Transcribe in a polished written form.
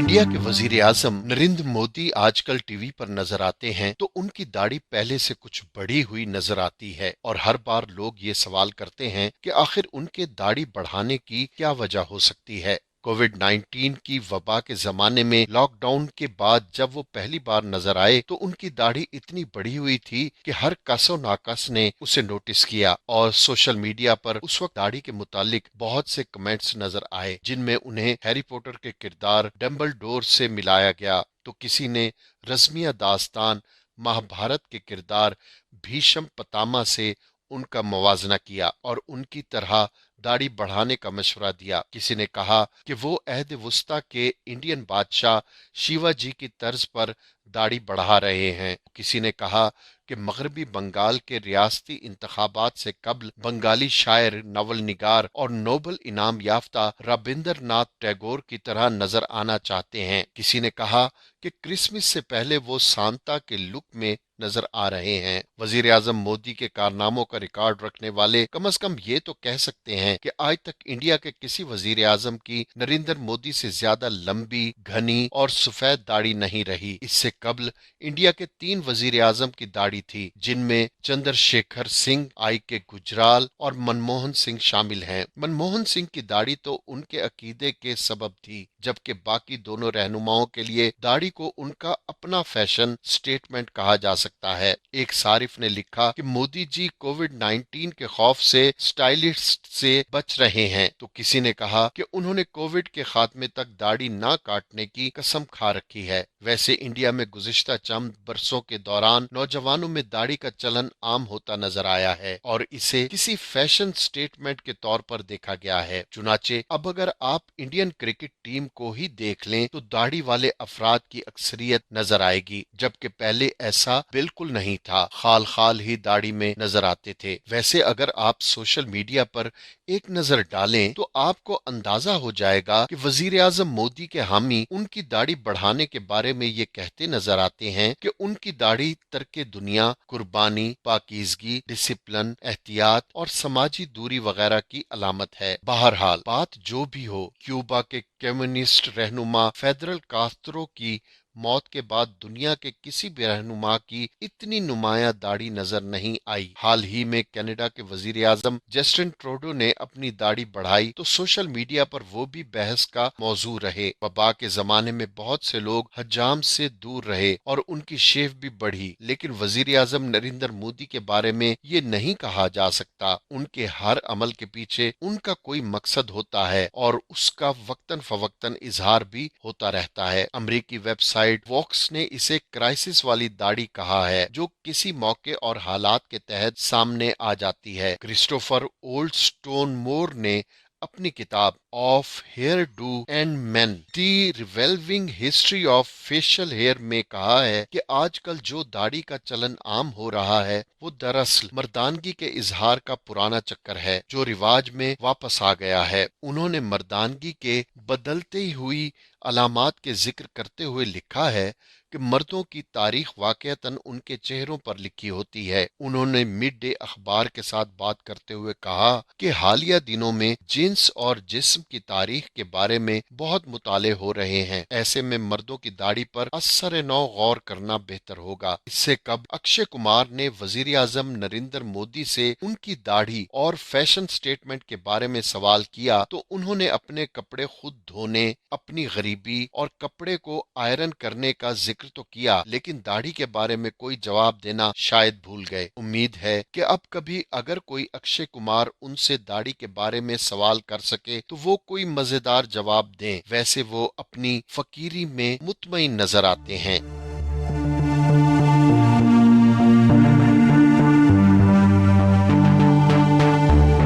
India के वजीर आजम नरेंद्र मोदी आजकल टीवी पर नजर आते हैं तो उनकी दाढ़ी पहले से कुछ बड़ी हुई नजर आती है और हर बार लोग ये सवाल करते हैं कि आखिर उनके दाढ़ी बढ़ाने की क्या वजह हो सकती है। कोविड-19 की वबा के जमाने में लॉकडाउन के बाद जब वो पहली बार नजर आए तो उनकी दाढ़ी इतनी बड़ी हुई थी कि हर कसो नाकस ने उसे नोटिस किया और सोशल मीडिया पर उस वक्त दाढ़ी के मुतालिक बहुत से कमेंट्स नजर आए जिनमें उन्हें हैरी पॉटर के किरदार डम्बलडोर से मिलाया गया, तो किसी ने रज़्मिया दास्तान महाभारत के किरदार भीष्म पितामह से उनका मवाजना किया और उनकी तरह दाढ़ी बढ़ाने का मशवरा दिया। किसी ने कहा कि वो अहद वुस्ता के इंडियन बादशाह शिवाजी की तर्ज पर दाढ़ी बढ़ा रहे हैं। किसी ने कहा कि मगरबी बंगाल के रियासती इंतखाबात से कबल बंगाली शायर, नवल निगार और नोबल इनाम याफ्ता रविंद्रनाथ टैगोर की तरह नजर आना चाहते हैं। किसी ने कहा कि क्रिसमस से पहले वो सांता के लुक में नजर आ रहे हैं। वजीर आजम मोदी के कारनामों का रिकॉर्ड रखने वाले कम अज कम ये तो कह सकते हैं कि आज तक इंडिया के किसी वजीर आजम की नरेंद्र मोदी से ज्यादा लंबी, घनी और सफेद दाढ़ी नहीं रही। इससे कबल इंडिया के 3 वजीर आजम की दाढ़ी थी, जिनमें चंद्रशेखर सिंह, आई के गुजराल और मनमोहन सिंह शामिल हैं। मनमोहन सिंह की दाढ़ी तो उनके अकीदे के सबब थी, जबकि बाकी दोनों रहनुमाओं के लिए दाढ़ी को उनका अपना फैशन स्टेटमेंट कहा जा सकता है। एक सारिफ ने लिखा कि मोदी जी कोविड-19 के खौफ से स्टाइलिस्ट से बच रहे हैं, तो किसी ने कहा कि उन्होंने कोविड के खात्मे तक दाढ़ी ना काटने की कसम खा रखी है। वैसे इंडिया में गुज़िश्ता चंद बरसों के दौरान नौजवानों में दाढ़ी का चलन आम होता नजर आया है और इसे किसी फैशन स्टेटमेंट के तौर पर देखा गया है। चुनाचे अब अगर आप इंडियन क्रिकेट टीम को ही देख लें तो दाढ़ी वाले अफराद की अक्सरियत नजर आएगी, जबकि पहले ऐसा बिल्कुल नहीं था। खाल खाल ही दाढ़ी में नजर आते थे। वैसे अगर आप सोशल मीडिया पर एक नजर डालें तो आपको अंदाजा हो जाएगा कि वजीर आजम मोदी के हामी उनकी दाढ़ी बढ़ाने के बारे में ये कहते नजर आते हैं कि उनकी दाढ़ी तर्के दुनिया, कुर्बानी, पाकीज़गी, डिसिप्लिन, एहतियात और समाजी दूरी वगैरह की अलामत है। बहरहाल बात जो भी हो, क्यूबा के कम्युनिस्ट रहनुमा फेडरल कास्त्रो की मौत के बाद दुनिया के किसी भी रहनुमा की इतनी नुमाया दाढ़ी नजर नहीं आई। हाल ही में कनाडा के वजीर आजम जस्टिन ट्रूडो ने अपनी दाढ़ी बढ़ाई तो सोशल मीडिया पर वो भी बहस का मौजू रहे। वबा के जमाने में बहुत से लोग हजाम से दूर रहे और उनकी शेव भी बढ़ी, लेकिन वजीर आजम नरेंद्र मोदी के बारे में ये नहीं कहा जा सकता। उनके हर अमल के पीछे उनका कोई मकसद होता है और उसका वक्तन फवक्तन इजहार भी होता रहता है। अमरीकी वेबसाइट वॉक्स ने इसे क्राइसिस वाली दाढ़ी कहा है, जो किसी मौके और हालात के तहत सामने आ जाती है। क्रिस्टोफर ओल्डस्टोन मोर ने अपनी किताब of hair do and man the revealing history of facial hair में कहा है कि आजकल जो दाढ़ी का चलन आम हो रहा है वो दरअसल मर्दानगी के इजहार का पुराना चक्कर है जो रिवाज में वापस आ गया है। उन्होंने मर्दानगी के बदलती हुई अलामात के जिक्र करते हुए लिखा है कि मर्दों की तारीख वाकईतन उनके चेहरों पर लिखी होती है। उन्होंने मिड डे अखबार के साथ बात करते हुए कहा कि हालिया दिनों में जिन्स और जिस्म की तारीख के बारे में बहुत मुताले हो रहे हैं। ऐसे में मर्दों की दाढ़ी पर असर नौ गौर करना बेहतर होगा। इससे कब अक्षय कुमार ने वजीर आजम नरेंद्र मोदी से उनकी दाढ़ी और फैशन स्टेटमेंट के बारे में सवाल किया तो उन्होंने अपने कपड़े खुद धोने, अपनी गरीबी और कपड़े को आयरन करने का जिक्र तो किया, लेकिन दाढ़ी के बारे में कोई जवाब देना शायद भूल गए। उम्मीद है कि अब कभी अगर कोई अक्षय कुमार उनसे दाढ़ी के बारे में सवाल कर सके तो वो कोई मजेदार जवाब दें। वैसे वो अपनी फकीरी में मुतमईन नजर आते हैं।